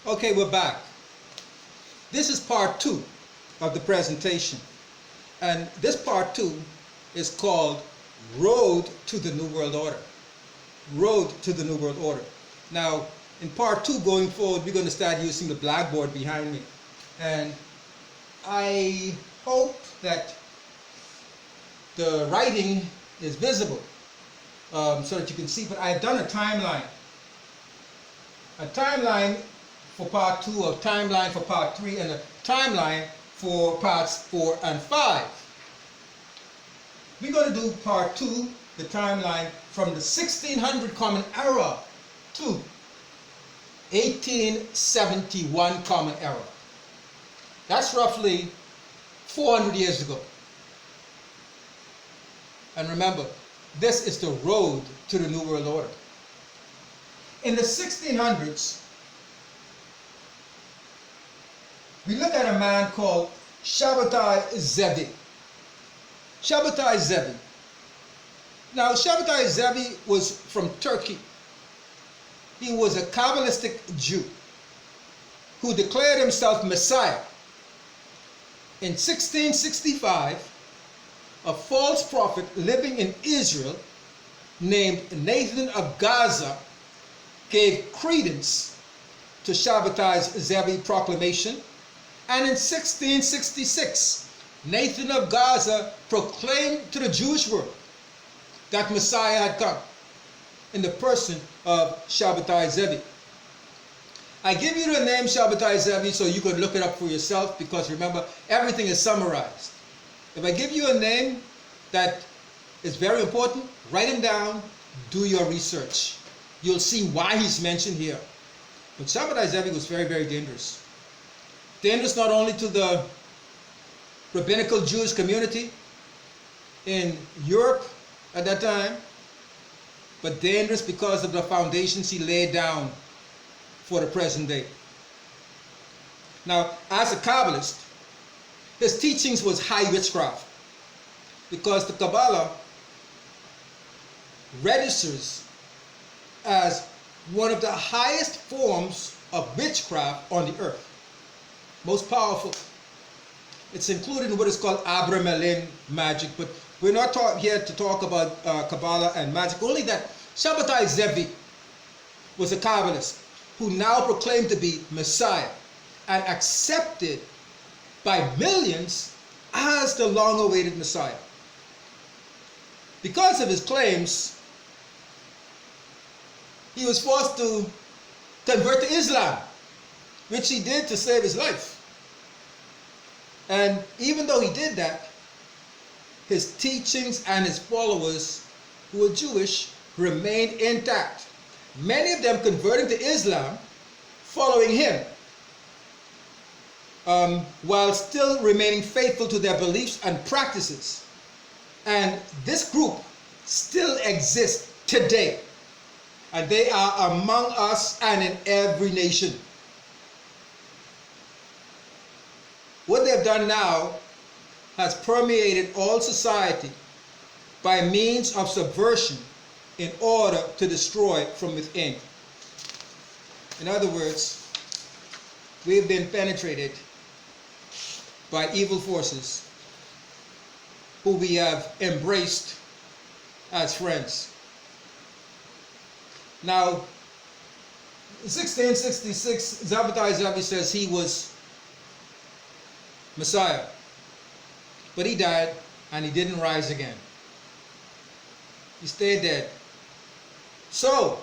Okay, we're back. This is part 2 of the presentation. And this part 2 is called Road to the New World Order. Road to the New World Order. Now, in part 2 going forward, we're going to start using the blackboard behind me. And I hope that the writing is visible so that you can see. But I've done a timeline. A timeline for part 2, a timeline for part 3, and a timeline for parts 4 and 5. We're going to do part 2, the timeline from the 1600 Common Era to 1871 Common Era. That's roughly 400 years ago. And remember, this is the road to the New World Order. In the 1600s, we look at a man called Shabbatai Zevi. Shabbatai Zevi. Now, Shabbatai Zevi was from Turkey. He was a Kabbalistic Jew who declared himself Messiah. In 1665, a false prophet living in Israel named Nathan of Gaza gave credence to Shabbatai Zevi's proclamation, and in 1666, Nathan of Gaza proclaimed to the Jewish world that Messiah had come in the person of Shabbatai Zevi. I give you the name Shabbatai Zevi so you can look it up for yourself, because remember, everything is summarized. If I give you a name that is very important, write him down, do your research. You'll see why he's mentioned here. But Shabbatai Zevi was very, very dangerous. Dangerous not only to the rabbinical Jewish community in Europe at that time, but dangerous because of the foundations he laid down for the present day. Now, as a Kabbalist, his teachings was high witchcraft, because the Kabbalah registers as one of the highest forms of witchcraft on the earth. Most powerful. It's included in what is called Abramelin magic, but we're not here to talk about Kabbalah and magic, only that Shabbatai Zevi was a Kabbalist who now proclaimed to be Messiah and accepted by millions as the long-awaited Messiah. Because of his claims, he was forced to convert to Islam, which he did to save his life. And even though he did that, his teachings and his followers, who were Jewish, remained intact. Many of them converting to Islam, following him, while still remaining faithful to their beliefs and practices. And this group still exists today. And they are among us and in every nation. What they've done now has permeated all society by means of subversion in order to destroy from within. In other words, we've been penetrated by evil forces who we have embraced as friends. Now, in 1666, Shabbatai Zevi says he was Messiah, but he died and he didn't rise again. He stayed dead. So,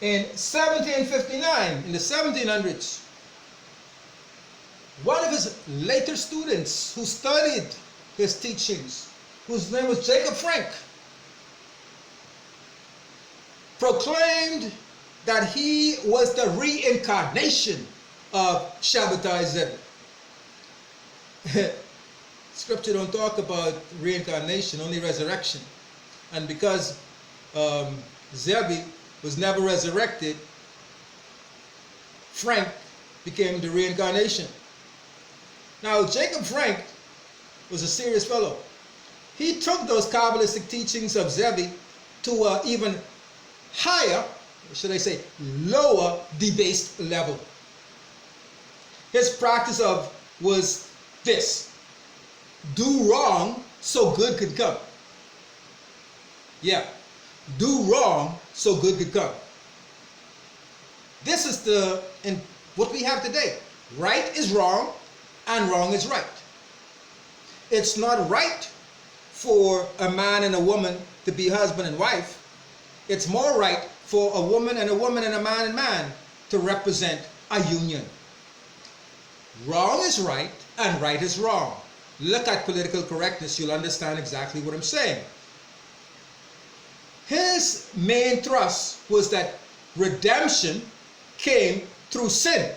in 1759, in the 1700s, one of his later students who studied his teachings, whose name was Jacob Frank, proclaimed that he was the reincarnation of Shabbatai Zevi. Scripture don't talk about reincarnation, only resurrection. And because Zevi was never resurrected, Frank became the reincarnation. Now, Jacob Frank was a serious fellow. He took those Kabbalistic teachings of Zevi to an even higher, or should I say, lower debased level. his practice of was this: do wrong so good could come. Yeah, do wrong so good could come. This is what we have today. Right is wrong and wrong is right. It's not right for a man and a woman to be husband and wife. It's more right for a woman and a man and man to represent a union. Wrong is right and right is wrong. Look at political correctness, you'll understand exactly what I'm saying. His main thrust was that redemption came through sin.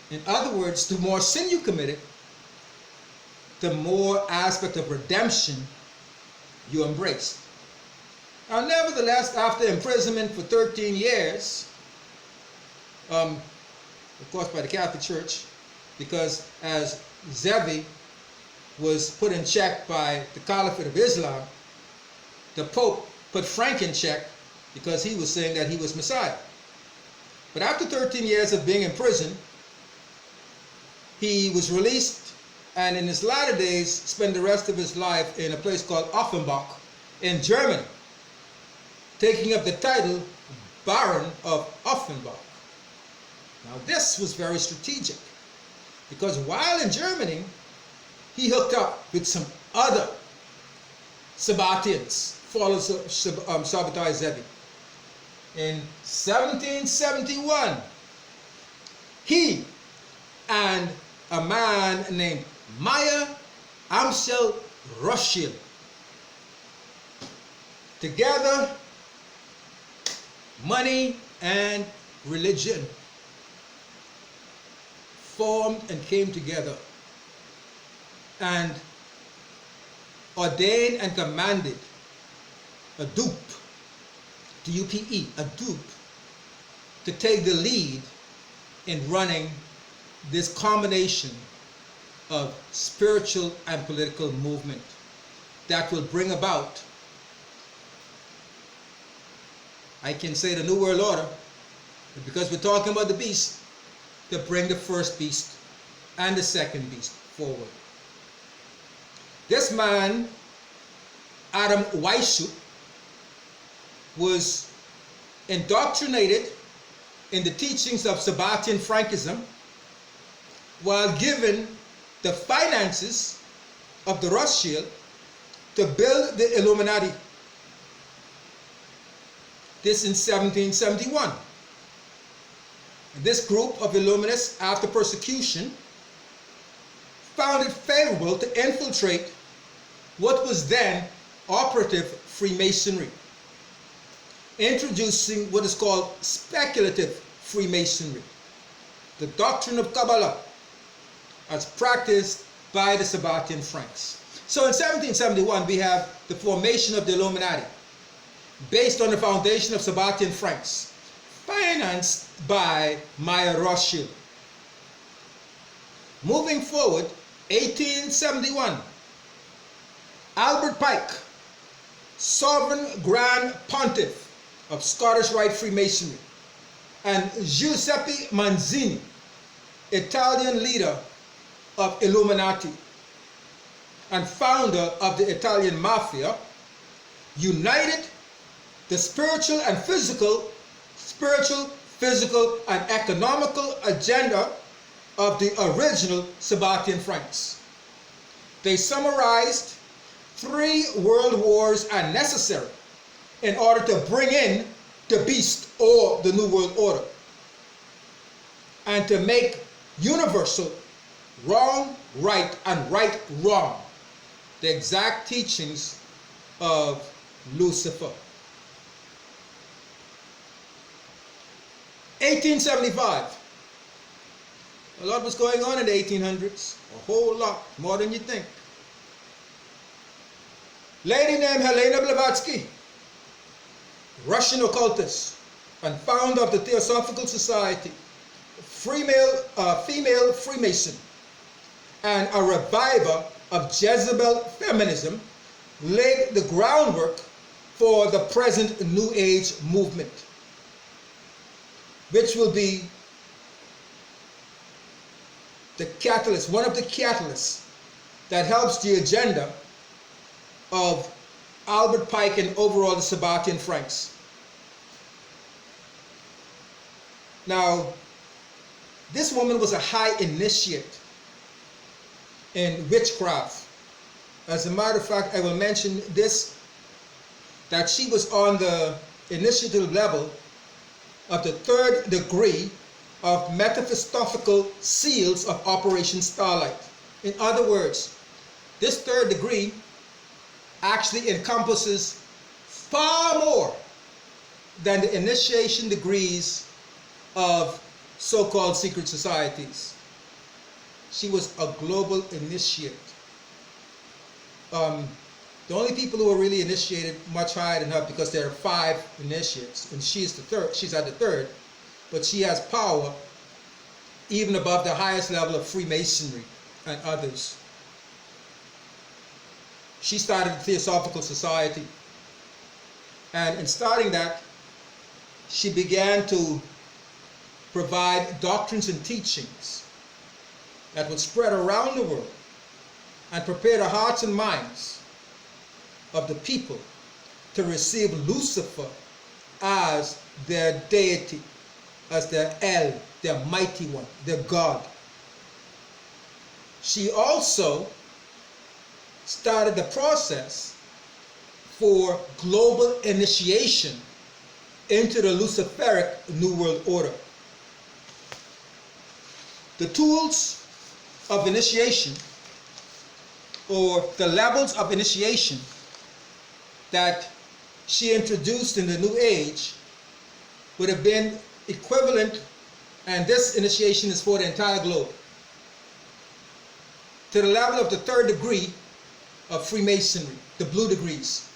In other words, the more sin you committed, the more aspect of redemption you embraced. Now, nevertheless, after imprisonment for 13 years, of course by the Catholic Church, because as Zevi was put in check by the Caliphate of Islam, the Pope put Frank in check because he was saying that he was Messiah. But after 13 years of being in prison, he was released, and in his latter days spent the rest of his life in a place called Offenbach in Germany, taking up the title Baron of Offenbach. Now this was very strategic, because while in Germany, he hooked up with some other Sabbatians, followers of Shabbatai Zevi. In 1771, he and a man named Meyer Amschel Rothschild together, money and religion, formed and came together and ordained and commanded a dupe, D-U-P-E, a dupe, to take the lead in running this combination of spiritual and political movement that will bring about, I can say, the New World Order, but because we're talking about the beast, to bring the first beast and the second beast forward. This man, Adam Weishaupt, was indoctrinated in the teachings of Sabbatian Frankism while given the finances of the Rothschild to build the Illuminati. This in 1771. This group of Illuminists, after persecution, found it favorable to infiltrate what was then operative Freemasonry, introducing what is called speculative Freemasonry, the doctrine of Kabbalah, as practiced by the Sabbatian Franks. So in 1771, we have the formation of the Illuminati, based on the foundation of Sabbatian Franks, financed by Meyer Rothschild. Moving forward, 1871, Albert Pike, Sovereign Grand Pontiff of Scottish Rite Freemasonry, and Giuseppe Manzini, Italian leader of Illuminati and founder of the Italian Mafia, united the spiritual, physical, and economical agenda of the original Sabbatian Franks. They summarized 3 world wars are necessary in order to bring in the beast or the New World Order, and to make universal wrong right and right wrong the exact teachings of Lucifer. 1875. A lot was going on in the 1800s. A whole lot, more than you think. Lady named Helena Blavatsky, Russian occultist and founder of the Theosophical Society, female Freemason, and a reviver of Jezebel feminism, laid the groundwork for the present New Age movement, which will be the catalyst, one of the catalysts that helps the agenda of Albert Pike and overall the Sabbatean Franks. Now, this woman was a high initiate in witchcraft. As a matter of fact, I will mention this, that she was on the initiative level of the 3rd degree of metaphysophical seals of Operation Starlight. In other words, this 3rd degree actually encompasses far more than the initiation degrees of so-called secret societies. She was a global initiate. The only people who are really initiated much higher than her, because there are 5 initiates, and she's the 3rd. She's at the 3rd, but she has power even above the highest level of Freemasonry and others. She started the Theosophical Society, and in starting that, she began to provide doctrines and teachings that would spread around the world and prepare the hearts and minds of the people to receive Lucifer as their deity, as their El, their mighty one, their God. She also started the process for global initiation into the Luciferic New World Order. The tools of initiation, or the levels of initiation that she introduced in the New Age, would have been equivalent, and this initiation is for the entire globe, to the level of the 3rd degree of Freemasonry, the blue degrees.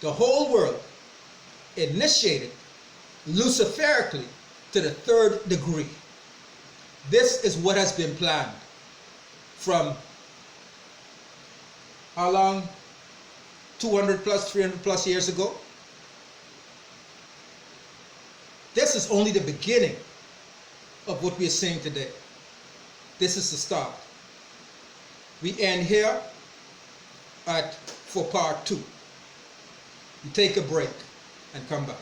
The whole world initiated luciferically to the 3rd degree. This is what has been planned from how long? 200 plus, 300 plus years ago. This is only the beginning of what we are seeing today. This is the start. We end here for part 2. We take a break and come back.